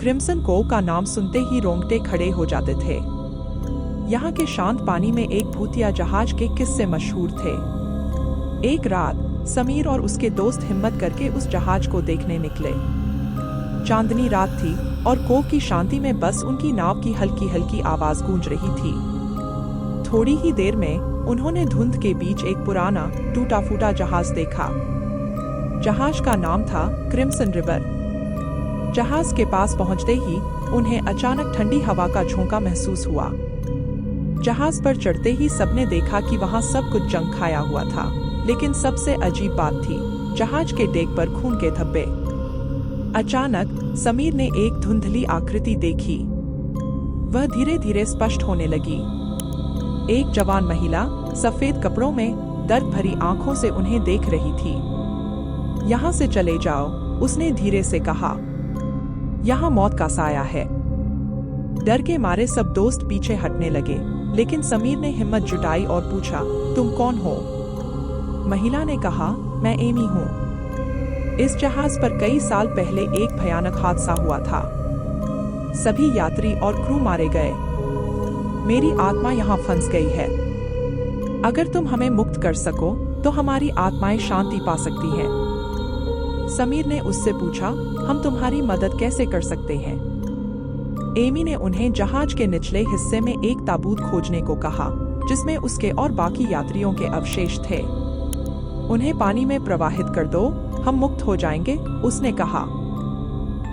Crimson CoV का नाम सुनते ही रोंगटे खड़े हो जाते थे। यहाँ के शांत पानी में एक भूतिया जहाज के किस्से मशहूर थे। एक रात समीर और उसके दोस्त हिम्मत करके उस जहाज को देखने निकले। चांदनी रात थी और कोव की शांति में बस उनकी नाव की हल्की हल्की आवाज गूंज रही थी। थोड़ी ही देर में उन्होंने धुंध के बीच एक पुराना टूटा फूटा जहाज देखा। जहाज का नाम था क्रिम्सन रिवर। जहाज के पास पहुंचते ही उन्हें अचानक ठंडी हवा का झोंका महसूस हुआ। जहाज पर चढ़ते ही सबने देखा कि वहां सब कुछ जंग खाया हुआ था, लेकिन सबसे अजीब बात थी जहाज के डेक पर खून के धब्बे। अचानक समीर ने एक धुंधली आकृति देखी। वह धीरे धीरे स्पष्ट होने लगी। एक जवान महिला सफेद कपड़ों में दर्द भरी आंखों से उन्हें देख रही थी। यहाँ से चले जाओ, उसने धीरे से कहा। यहाँ मौत का साया है। डर के मारे सब दोस्त पीछे हटने लगे, लेकिन समीर ने हिम्मत जुटाई और पूछा, तुम कौन हो? महिला ने कहा, मैं एमी हूँ। इस जहाज पर कई साल पहले एक भयानक हादसा हुआ था। सभी यात्री और क्रू मारे गए। मेरी आत्मा यहाँ फंस गई है। अगर तुम हमें मुक्त कर सको तो हमारी आत्माएं शांति पा सकती हैं। समीर ने उससे पूछा, हम तुम्हारी मदद कैसे कर सकते हैं? एमी ने उन्हें जहाज के निचले हिस्से में एक ताबूत खोजने को कहा, जिसमें उसके और बाकी यात्रियों के अवशेष थे। उन्हें पानी में प्रवाहित कर दो, हम मुक्त हो जाएंगे, उसने कहा।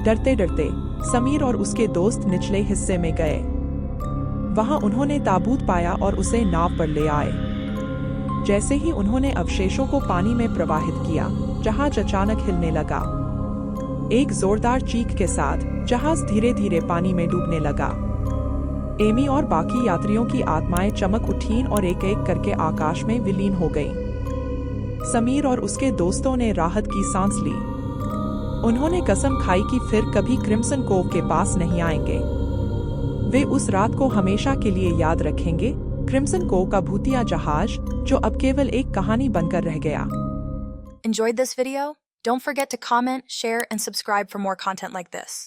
डरते डरते समीर और उसके दोस्त निचले हिस्से में गए। वहां उन्होंने ताबूत पाया और उसे नाव पर ले आए। जैसे ही उन्होंने अवशेषों को पानी में प्रवाहित किया, जहाज अचानक हिलने लगा। एक जोरदार चीख के साथ जहाज धीरे धीरे पानी में डूबने लगा। एमी और बाकी यात्रियों की आत्माएं चमक उठीं और एक एक करके आकाश में विलीन हो गईं। समीर और उसके दोस्तों ने राहत की सांस ली। उन्होंने कसम खाई कि फिर कभी क्रिम्सन कोव के पास नहीं आएंगे। वे उस रात को हमेशा के लिए याद रखेंगे, क्रिम्सन कोव का भूतिया जहाज जो अब केवल एक कहानी बनकर रह गया। Enjoyed this video? Don't forget to comment, share, and subscribe for more content like this.